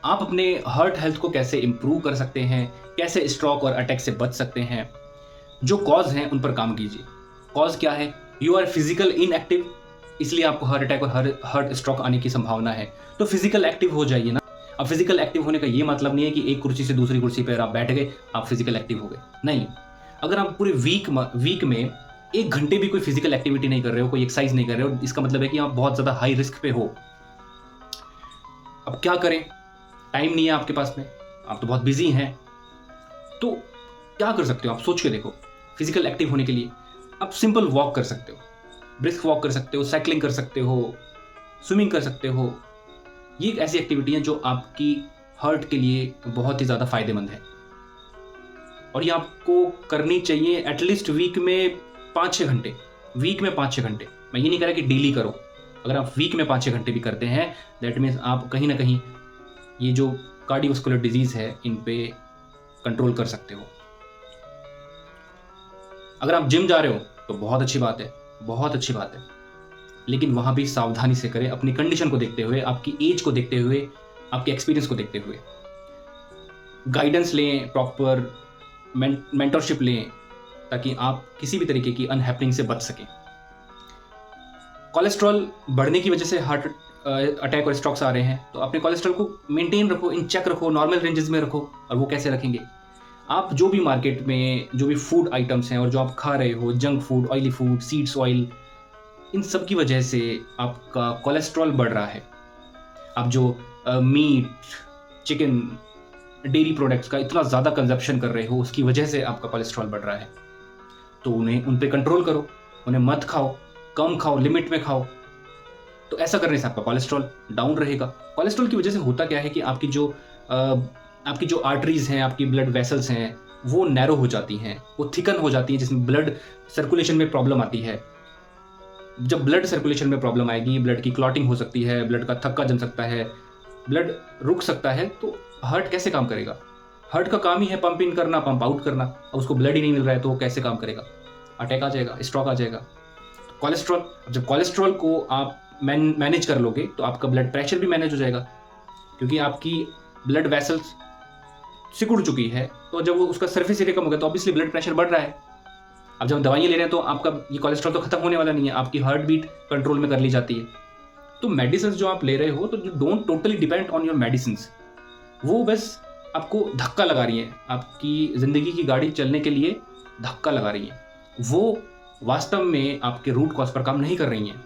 आप अपने heart health को कैसे इम्प्रूव कर सकते हैं, कैसे स्ट्रोक और अटैक से बच सकते हैं। जो कॉज हैं उन पर काम कीजिए। कॉज क्या है? यू आर फिजिकल इनएक्टिव, इसलिए आपको हार्ट अटैक और हार्ट स्ट्रोक आने की संभावना है। तो फिजिकल एक्टिव हो जाइए ना। अब फिजिकल एक्टिव होने का ये मतलब नहीं है कि एक कुर्सी से दूसरी कुर्सी पर आप बैठ गए, आप फिजिकल एक्टिव हो गए। नहीं, अगर आप पूरे वीक में 1 घंटे भी कोई फिजिकल एक्टिविटी नहीं कर रहे हो, कोई एक्सरसाइज नहीं कर रहे हो, इसका मतलब है कि आप बहुत ज़्यादा हाई रिस्क पे हो। अब क्या करें? टाइम नहीं है आपके पास में, आप तो बहुत बिजी हैं। तो क्या कर सकते हो? आप सोच के देखो। फिजिकल एक्टिव होने के लिए आप सिंपल वॉक कर सकते हो, ब्रिस्क वॉक कर सकते हो, साइकिलिंग कर सकते हो, स्विमिंग कर सकते हो। ये एक ऐसी एक्टिविटी है जो आपकी हार्ट के लिए बहुत ही ज़्यादा फायदेमंद है और ये आपको करनी चाहिए एटलीस्ट वीक में 5-6 घंटे। वीक में 5-6 घंटे। मैं ये नहीं कह रहा कि डेली करो। अगर आप वीक में 5-6 घंटे भी करते हैं, दैट मीन्स आप कहीं ना कहीं ये जो कार्डियोवास्कुलर डिजीज़ है इन पे कंट्रोल कर सकते हो। अगर आप जिम जा रहे हो तो बहुत अच्छी बात है, बहुत अच्छी बात है। लेकिन वहाँ भी सावधानी से करें, अपनी कंडीशन को देखते हुए, आपकी एज को देखते हुए, आपके एक्सपीरियंस को देखते हुए। गाइडेंस लें, प्रॉपर मेंटरशिप लें, ताकि आप किसी भी तरीके की अनहैपनिंग से बच सकें। कोलेस्ट्रॉल बढ़ने की वजह से हार्ट अटैक और स्ट्रोक्स आ रहे हैं, तो अपने कोलेस्ट्रॉल को मेंटेन रखो, इन चेक रखो, नॉर्मल रेंजेस में रखो। और वो कैसे रखेंगे? आप जो भी मार्केट में जो भी फूड आइटम्स हैं और जो आप खा रहे हो, junk food, oily food, seeds oil, इन सब की वजह से आपका कोलेस्ट्रॉल बढ़ रहा है। आप जो मीट, चिकन, डेयरी प्रोडक्ट्स का इतना ज़्यादा कंजप्शन कर रहे हो, उसकी वजह से आपका कोलेस्ट्रॉल बढ़ रहा है। तो उन पे कंट्रोल करो, उन्हें मत खाओ, कम खाओ, लिमिट में खाओ। तो ऐसा करने से आपका कोलेस्ट्रॉल डाउन रहेगा। कोलेस्ट्रॉल की वजह से होता क्या है कि आपकी जो आर्टरीज हैं, आपकी ब्लड वेसल्स हैं, वो नैरो हो जाती हैं, वो थिकन हो जाती हैं, जिसमें ब्लड सर्कुलेशन में प्रॉब्लम आती है। जब ब्लड सर्कुलेशन में प्रॉब्लम आएगी, ब्लड की क्लॉटिंग हो सकती है, ब्लड का थक्का जम सकता है, ब्लड रुक सकता है, तो हार्ट कैसे काम करेगा? हार्ट का काम ही है पंप इन करना, पंप आउट करना। अब उसको ब्लड ही नहीं मिल रहा है तो वो कैसे काम करेगा? अटैक आ जाएगा, स्ट्रोक आ जाएगा। कोलेस्ट्रॉल, जब कोलेस्ट्रॉल को आप मैनेज कर लोगे तो आपका ब्लड प्रेशर भी मैनेज हो जाएगा, क्योंकि आपकी ब्लड वेसल्स सिकुड़ चुकी है। तो जब वो उसका सरफेस एरिया कम हो गया तो ऑब्वियसली ब्लड प्रेशर बढ़ रहा है। अब जब दवाइयाँ ले रहे हैं तो आपका ये कोलेस्ट्रॉल तो खत्म होने वाला नहीं है, आपकी हार्ट बीट कंट्रोल में कर ली जाती है। तो मेडिसिन जो आप ले रहे हो, तो don't totally depend on your medicine. वो बस आपको धक्का लगा रही हैं, आपकी ज़िंदगी की गाड़ी चलने के लिए धक्का लगा रही हैं। वो वास्तव में आपके रूट कॉज पर काम नहीं कर रही हैं।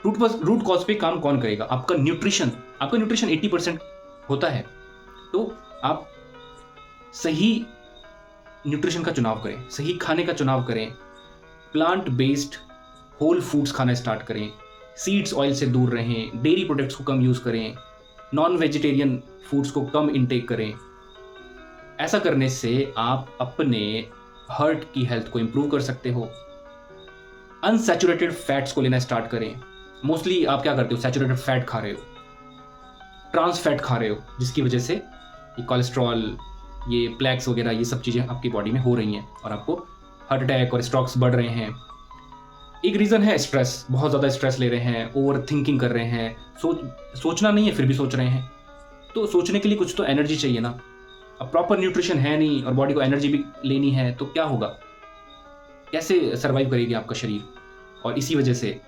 रूट कॉज पे काम कौन करेगा? आपका न्यूट्रिशन। आपका न्यूट्रिशन 80% होता है। तो आप सही न्यूट्रिशन का चुनाव करें, सही खाने का चुनाव करें, प्लांट बेस्ड होल फूड्स खाना स्टार्ट करें, सीड्स ऑयल से दूर रहें, डेयरी प्रोडक्ट्स को कम यूज़ करें, नॉन वेजिटेरियन फूड्स को कम इनटेक करें। ऐसा करने से आप अपने हार्ट की हेल्थ को इम्प्रूव कर सकते हो। अनसैचुरेटेड फैट्स को लेना स्टार्ट करें। मोस्टली आप क्या करते हो? सैचुरेटेड फैट खा रहे हो, ट्रांस फैट खा रहे हो, जिसकी वजह से ये कोलेस्ट्रॉल, ये प्लेक्स वगैरह, ये सब चीज़ें आपकी बॉडी में हो रही हैं और आपको हार्ट अटैक और स्ट्रोक्स बढ़ रहे हैं। एक रीज़न है स्ट्रेस। बहुत ज़्यादा स्ट्रेस ले रहे हैं, ओवर थिंकिंग कर रहे हैं, सोचना नहीं है फिर भी सोच रहे हैं। तो सोचने के लिए कुछ तो एनर्जी चाहिए ना। अब प्रॉपर न्यूट्रिशन है नहीं और बॉडी को एनर्जी भी लेनी है, तो क्या होगा? कैसे सर्वाइव करेगी आपका शरीर? और इसी वजह से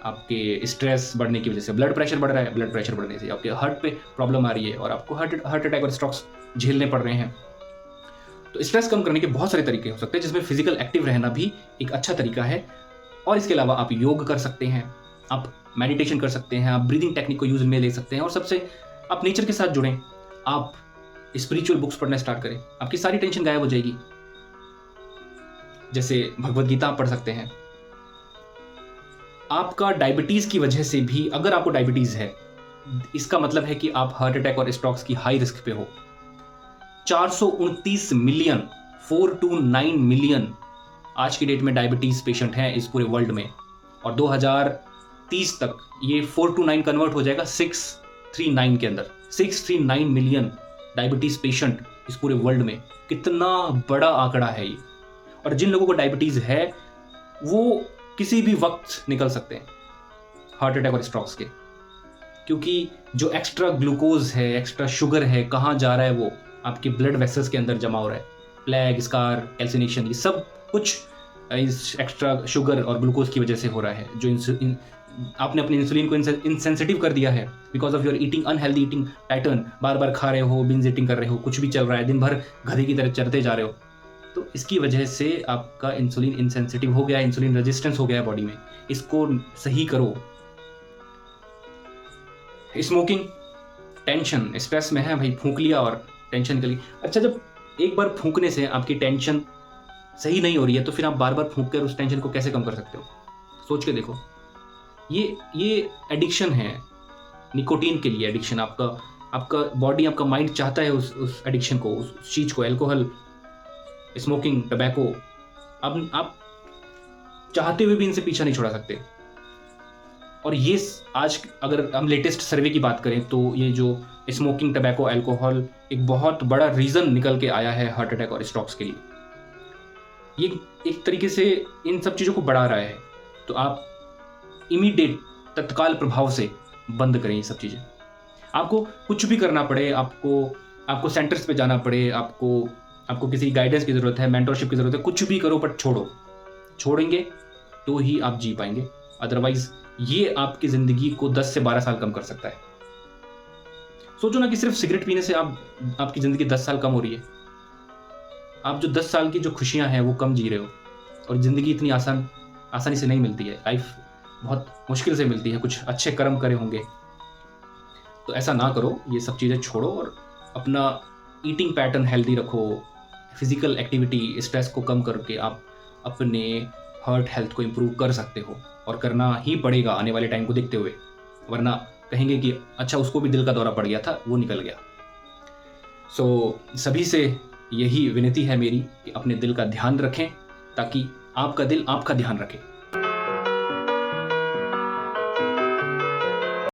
आपके स्ट्रेस बढ़ने की वजह से ब्लड प्रेशर बढ़ रहा है। ब्लड प्रेशर बढ़ने से आपके हार्ट पे प्रॉब्लम आ रही है और आपको हार्ट अटैक और स्ट्रोक्स झेलने पड़ रहे हैं। तो स्ट्रेस कम करने के बहुत सारे तरीके हो सकते हैं, जिसमें फिजिकल एक्टिव रहना भी एक अच्छा तरीका है। और इसके अलावा आप योग कर सकते हैं, आप मेडिटेशन कर सकते हैं, आप ब्रीदिंग टेक्निक को यूज में ले सकते हैं, और सबसे आप नेचर के साथ जुड़ें, आप स्पिरिचुअल बुक्स पढ़ना स्टार्ट करें, आपकी सारी टेंशन गायब हो जाएगी। जैसे भगवत गीता आप पढ़ सकते हैं। आपका डायबिटीज की वजह से भी, अगर आपको डायबिटीज है, इसका मतलब है कि आप हार्ट अटैक और स्ट्रोक्स की हाई रिस्क पे हो। 429 मिलियन, 429 मिलियन आज की डेट में डायबिटीज पेशेंट हैं इस पूरे वर्ल्ड में, और 2030 तक ये 429 कन्वर्ट हो जाएगा 639 के अंदर। 639 मिलियन डायबिटीज पेशेंट इस पूरे वर्ल्ड में। कितना बड़ा आंकड़ा है ये। और जिन लोगों को डायबिटीज है वो किसी भी वक्त निकल सकते हैं हार्ट अटैक और स्ट्रोक्स के, क्योंकि जो एक्स्ट्रा ग्लूकोज है, एक्स्ट्रा शुगर है, कहाँ जा रहा है वो आपके ब्लड वेसल्स के अंदर जमा हो रहा है। प्लेग, स्कार, कैल्सिनेशन, ये सब कुछ इस एक्स्ट्रा शुगर और ग्लूकोज की वजह से हो रहा है। जो आपने अपने इंसुलिन को इनसेंसिटिव कर दिया है because of your eating unhealthy eating pattern. बार बार खा रहे हो, बिंज ईटिंग कर रहे हो, कुछ भी चल रहा है, दिन भर गधे की तरह चरते जा रहे हो, तो इसकी वजह से आपका इंसुलिन इनसेंसिटिव हो गया, इंसुलिन रेजिस्टेंस हो गया है बॉडी में। इसको सही करो। स्मोकिंग, टेंशन, स्ट्रेस में है भाई, फूंक लिया और टेंशन निकल गई। अच्छा, जब एक बार फूंकने से आपकी टेंशन सही नहीं हो रही है तो फिर आप बार बार फूंक कर उस टेंशन को कैसे कम कर सकते हो? सोच के देखो। ये एडिक्शन है, निकोटीन के लिए एडिक्शन। आपका बॉडी, आपका माइंड चाहता है उस एडिक्शन को, उस चीज़ को, अल्कोहल, स्मोकिंग, टबैको। अब आप चाहते हुए भी इनसे पीछा नहीं छुड़ा सकते। और ये आज अगर हम लेटेस्ट सर्वे की बात करें तो ये जो स्मोकिंग, टबैको, अल्कोहल एक बहुत बड़ा रीज़न निकल के आया है हार्ट अटैक और स्ट्रोक्स के लिए। ये एक तरीके से इन सब चीज़ों को बढ़ा रहा है। तो आप इमीडिएट, तत्काल प्रभाव से बंद करें ये सब चीज़ें। आपको कुछ भी करना पड़े, आपको सेंटर्स पे जाना पड़े, आपको किसी गाइडेंस की ज़रूरत है, मेंटरशिप की ज़रूरत है, कुछ भी करो, पर छोड़ेंगे तो ही आप जी पाएंगे। अदरवाइज ये आपकी ज़िंदगी को 10 से 12 साल कम कर सकता है। सोचो ना कि सिर्फ सिगरेट पीने से आपकी ज़िंदगी 10 साल कम हो रही है। आप जो 10 साल की जो खुशियां हैं वो कम जी रहे हो। और ज़िंदगी इतनी आसानी से नहीं मिलती है, लाइफ बहुत मुश्किल से मिलती है। कुछ अच्छे कर्म करे होंगे। तो ऐसा ना करो, ये सब चीज़ें छोड़ो और अपना ईटिंग पैटर्न हेल्दी रखो। फिजिकल एक्टिविटी, स्ट्रेस को कम करके आप अपने हार्ट हेल्थ को इम्प्रूव कर सकते हो, और करना ही पड़ेगा आने वाले टाइम को देखते हुए। वरना कहेंगे कि अच्छा, उसको भी दिल का दौरा पड़ गया था, वो निकल गया। सभी से यही विनती है मेरी कि अपने दिल का ध्यान रखें ताकि आपका दिल आपका ध्यान रखे।